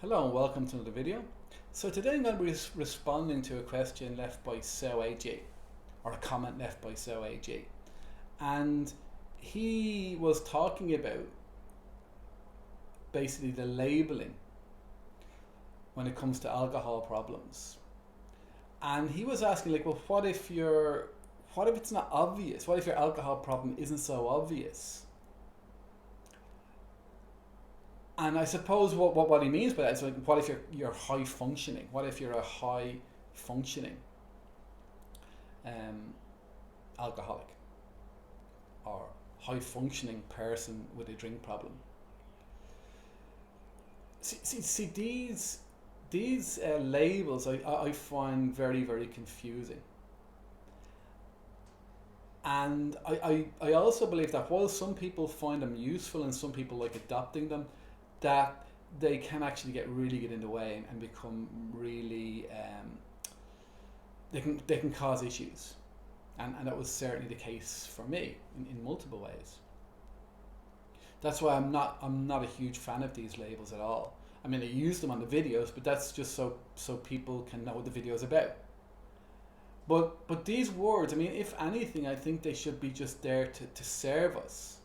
Hello and welcome to another video. So today I'm going to be responding to a question left by So AG, or a comment left by So AG. And he was talking about basically the labeling when it comes to alcohol problems. And he was asking like, well, what if it's not obvious? What if your alcohol problem isn't so obvious? And I suppose what he means by that is like, what if you're high functioning? What if you're a high functioning um, alcoholic or high functioning person with a drink problem? See these labels I find very confusing. And I also believe that while some people find them useful and some people like adopting them, that they can actually get in the way and become really they can cause issues, and that was certainly the case for me in multiple ways. That's why I'm not a huge fan of these labels at all. I mean, I use them on the videos, but that's just so people can know what the video is about. But these words, I mean, if anything, I think they should be just there to serve us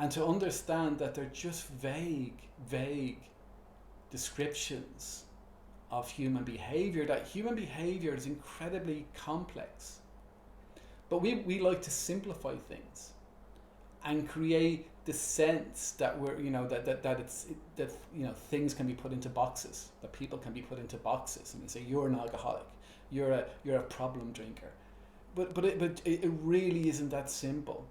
and to understand that they're just vague descriptions of human behavior, that human behavior is incredibly complex. But we like to simplify things and create the sense that we're, that things can be put into boxes, that people can be put into boxes, and we say you're an alcoholic, you're a problem drinker, but it really isn't that simple.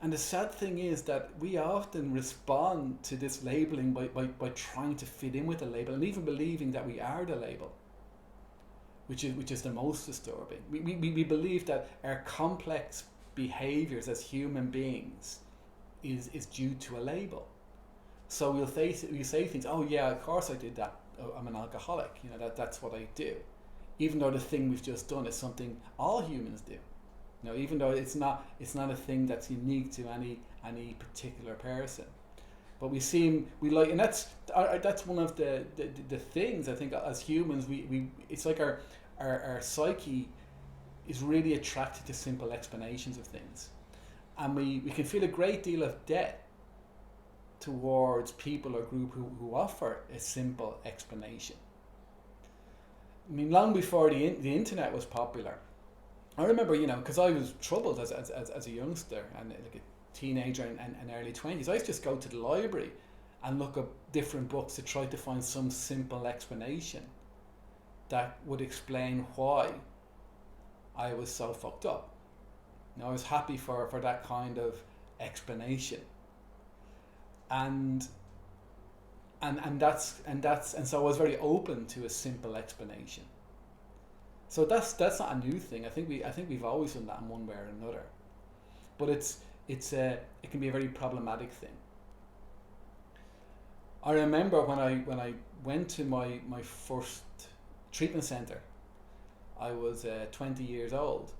And the sad thing is that we often respond to this labeling by trying to fit in with the label and even believing that we are the label, which is the most disturbing. We believe that our complex behaviors as human beings is due to a label. So we'll say things, oh yeah, of course I did that, oh, I'm an alcoholic, that's what I do, even though the thing we've just done is something all humans do. Even though it's not a thing that's unique to any particular person, but we like, and that's one of the things I think as humans we it's like our psyche is really attracted to simple explanations of things, and we can feel a great deal of debt towards people or group who offer a simple explanation. I mean, long before the internet was popular, I remember, because I was troubled as a youngster and like a teenager and early 20s, I used to just go to the library and look up different books to try to find some simple explanation that would explain why I was so fucked up. I was happy for that kind of explanation. And so I was very open to a simple explanation. So that's not a new thing. I think we've always done that in one way or another. But it can be a very problematic thing. I remember when I went to my first treatment center, I was 20 years old,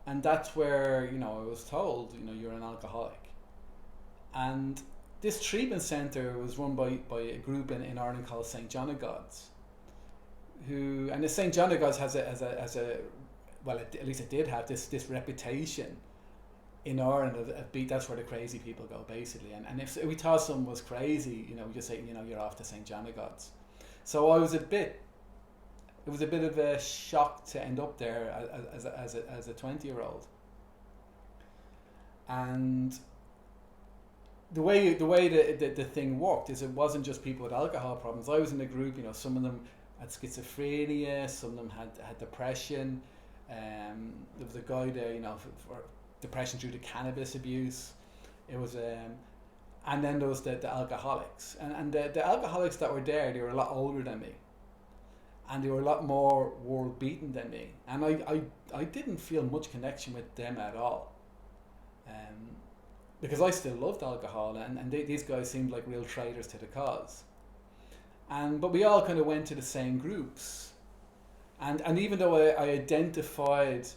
and that's where I was told you're an alcoholic. And this treatment center was run by a group in Ireland called St. John of God's. And the St. John of God's has a well, at least it did have this reputation in Ireland of that's where the crazy people go, basically. And if we thought someone was crazy, we just say, you're off to St. John of God's. So it was a bit of a shock to end up there as a 20-year-old. And the way the thing worked is it wasn't just people with alcohol problems. I was in a group, some of them had schizophrenia, some of them had depression. There was a guy there, for depression due to cannabis abuse. It was, and then there was the alcoholics, and the alcoholics that were there, they were a lot older than me, and they were a lot more world beaten than me, and I didn't feel much connection with them at all, because I still loved alcohol, and these guys seemed like real traitors to the cause. But we all kind of went to the same groups, and even though I identified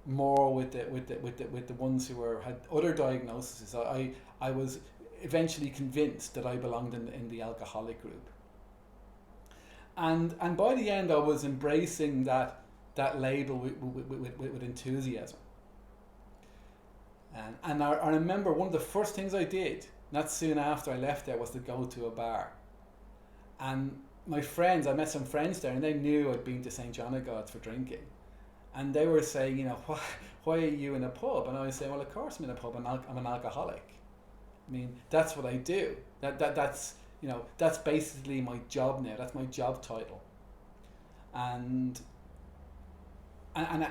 more with the ones who had other diagnoses, I was eventually convinced that I belonged in the alcoholic group. And by the end, I was embracing that label with enthusiasm. And I remember one of the first things I did, not soon after I left there, was to go to a bar. And my friends, I met some friends there, and they knew I'd been to St. John of God for drinking. And they were saying, why are you in a pub? And I was saying, well, of course I'm in a pub. I'm an alcoholic. I mean, that's what I do. That's that's basically my job now. That's my job title. And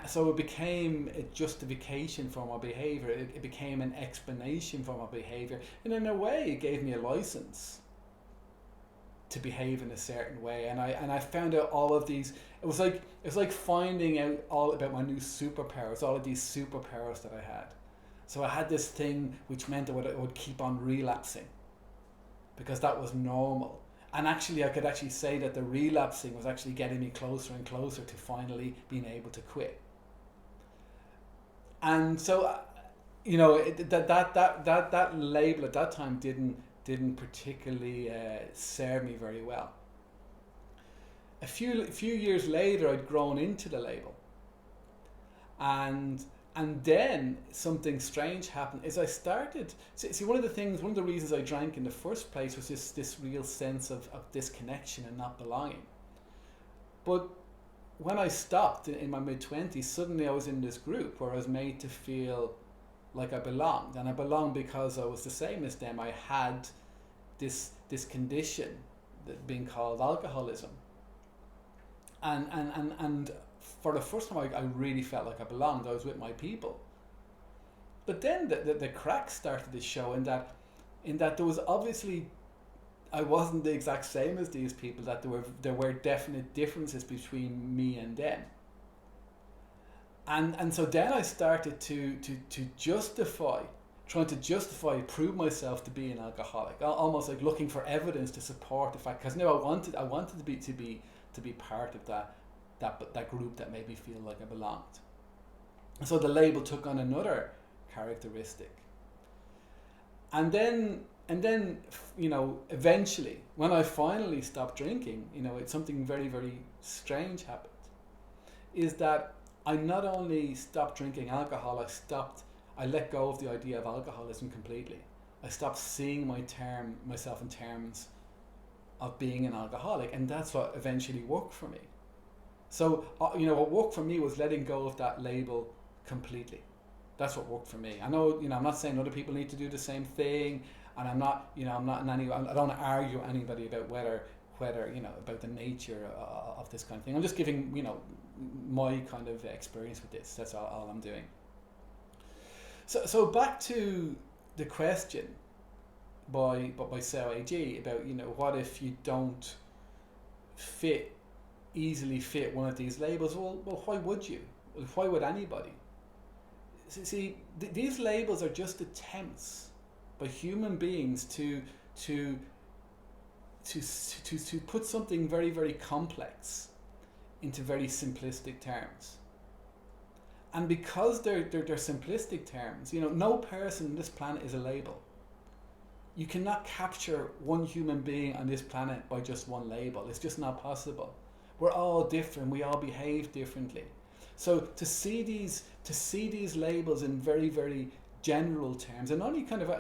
so it became a justification for my behaviour. It became an explanation for my behaviour. And in a way, it gave me a license to behave in a certain way. And I found out all of these. It was like finding out all about my new superpowers, all of these superpowers that I had. So I had this thing which meant that I would keep on relapsing, because that was normal. And actually, I could actually say that the relapsing was actually getting me closer and closer to finally being able to quit. And so, that label at that time didn't particularly serve me very well. A few years later, I'd grown into the label, and then something strange happened. Is I started see one of the reasons I drank in the first place was this real sense of disconnection and not belonging. But when I stopped in my mid-20s, suddenly I was in this group where I was made to feel like I belonged, and I belonged because I was the same as them. I had this condition that being called alcoholism, and for the first time I really felt like I belonged. I was with my people. But then the cracks started to show in that there was obviously, I wasn't the exact same as these people, that there were definite differences between me and them. And so then I started to trying to justify, prove myself to be an alcoholic, almost like looking for evidence to support the fact, because now I wanted to be part of that group that made me feel like I belonged. So the label took on another characteristic. And then eventually, when I finally stopped drinking, it's something very, very strange happened. Is that I not only stopped drinking alcohol, I let go of the idea of alcoholism completely. I stopped seeing myself in terms of being an alcoholic, and that's what eventually worked for me. So, what worked for me was letting go of that label completely. That's what worked for me. I know, I'm not saying other people need to do the same thing, and I'm not in any. I don't argue with anybody about whether about the nature of this kind of thing. I'm just giving my kind of experience with this. That's all I'm doing. So back to the question by Seo AG about what if you don't easily fit one of these labels. Well, why would you? Why would anybody? See, these labels are just attempts by human beings to put something very, very complex into very simplistic terms. And because they're simplistic terms, no person on this planet is a label. You cannot capture one human being on this planet by just one label. It's just not possible. We're all different. We all behave differently. So to see these labels in very, very general terms, and only kind of,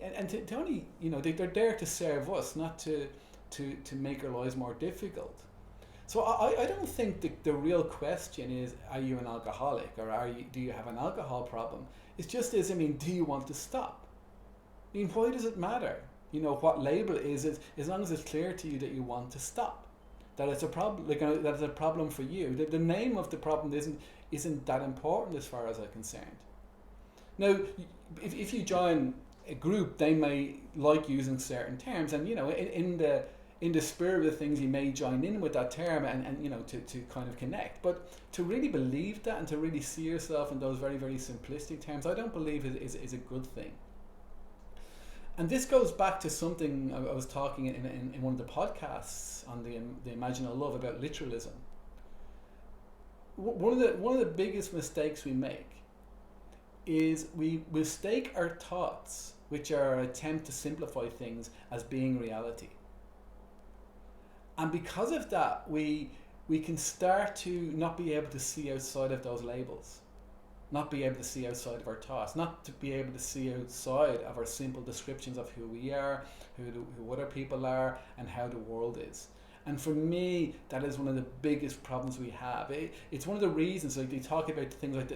and to only, they're there to serve us, not to make our lives more difficult. So I don't think the real question is, are you an alcoholic, or do you have an alcohol problem? It's just do you want to stop? Why does it matter? What label is it, as long as it's clear to you that you want to stop. That it's a problem, that it's a problem for you. The name of the problem isn't that important as far as I'm concerned. Now, if you join a group, they may like using certain terms, and in the spirit of the things, you may join in with that term and to kind of connect. But to really believe that and to really see yourself in those very, very simplistic terms, I don't believe is a good thing. And this goes back to something I was talking in one of the podcasts on the Imaginal Love about literalism. One of the biggest mistakes we make is we mistake our thoughts, which are an attempt to simplify things, as being reality. And because of that, we can start to not be able to see outside of those labels, not be able to see outside of our thoughts, not to be able to see outside of our simple descriptions of who we are, who other people are, and how the world is. And for me, that is one of the biggest problems we have. It's one of the reasons, like they talk about things like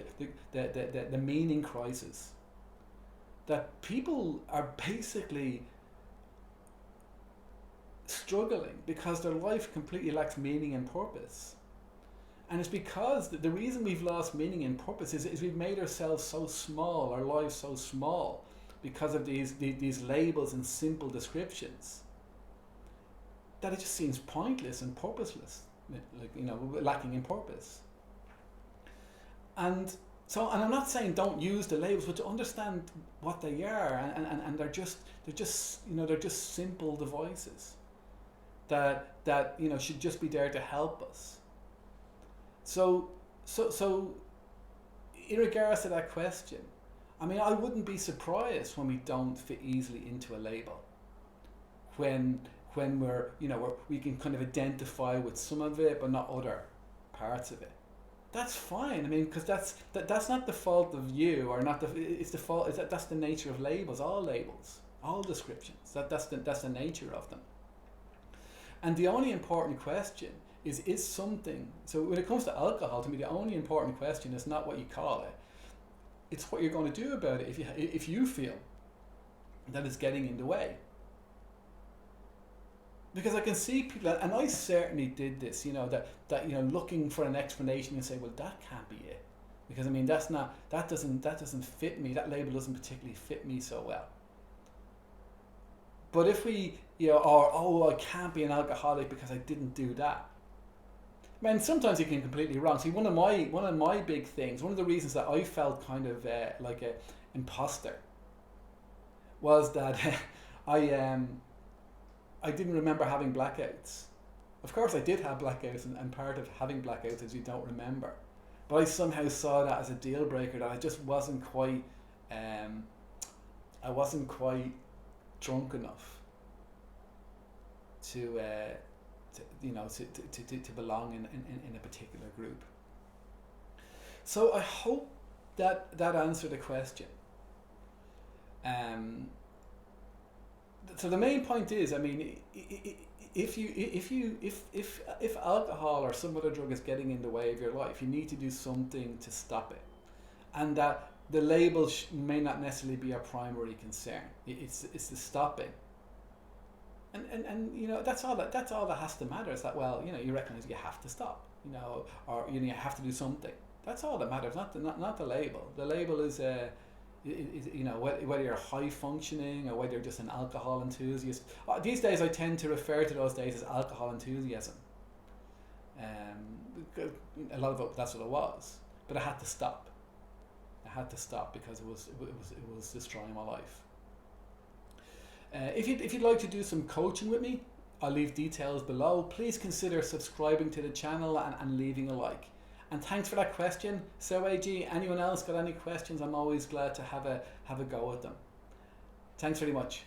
the meaning crisis, that people are basically struggling because their life completely lacks meaning and purpose. And it's because the reason we've lost meaning and purpose is we've made ourselves so small, our lives so small, because of these labels and simple descriptions, that it just seems pointless and purposeless, like, you know, lacking in purpose. And so, and I'm not saying don't use the labels, but to understand what they are, and they're just you know, they're just simple devices that you know should just be there to help us. So in regards to that question, I mean, I wouldn't be surprised when we don't fit easily into a label, when we're, you know, we can kind of identify with some of it but not other parts of it. That's fine. I mean, because that's not the fault of you, or not it's the fault. That's the nature of labels. All descriptions. That's the nature of them. And the only important question is something. So when it comes to alcohol, to me, the only important question is not what you call it. It's what you're going to do about it if you feel that it's getting in the way. Because I can see people, and I certainly did this, you know, that you know, looking for an explanation and say, well, that can't be it, because I mean, that doesn't fit me. That label doesn't particularly fit me so well. But if we, you know, or oh, I can't be an alcoholic because I didn't do that. I mean, sometimes you can be completely wrong. See, one of my big things, one of the reasons that I felt kind of like a imposter, was that I didn't remember having blackouts. Of course, I did have blackouts, and part of having blackouts is you don't remember. But I somehow saw that as a deal breaker, that I just wasn't quite, I wasn't quite drunk enough to you know, to belong in a particular group. So I hope that answered the question. So the main point is, I mean, if alcohol or some other drug is getting in the way of your life, you need to do something to stop it, and that the label may not necessarily be our primary concern. It's the stopping. And you know, that's all that has to matter, is that, well, you know, you recognize you have to stop, you know, or you know, you have to do something. That's all that matters, not the label. The label is you know, whether you're high functioning or whether you're just an alcohol enthusiast. These days I tend to refer to those days as alcohol enthusiasm. A lot of it, that's what it was, but I had to stop. Because it was destroying my life. If you'd like to do some coaching with me, I'll leave details below. Please consider subscribing to the channel and leaving a like. And thanks for that question, So AG. Anyone else got any questions? I'm always glad to have a go at them. Thanks very much.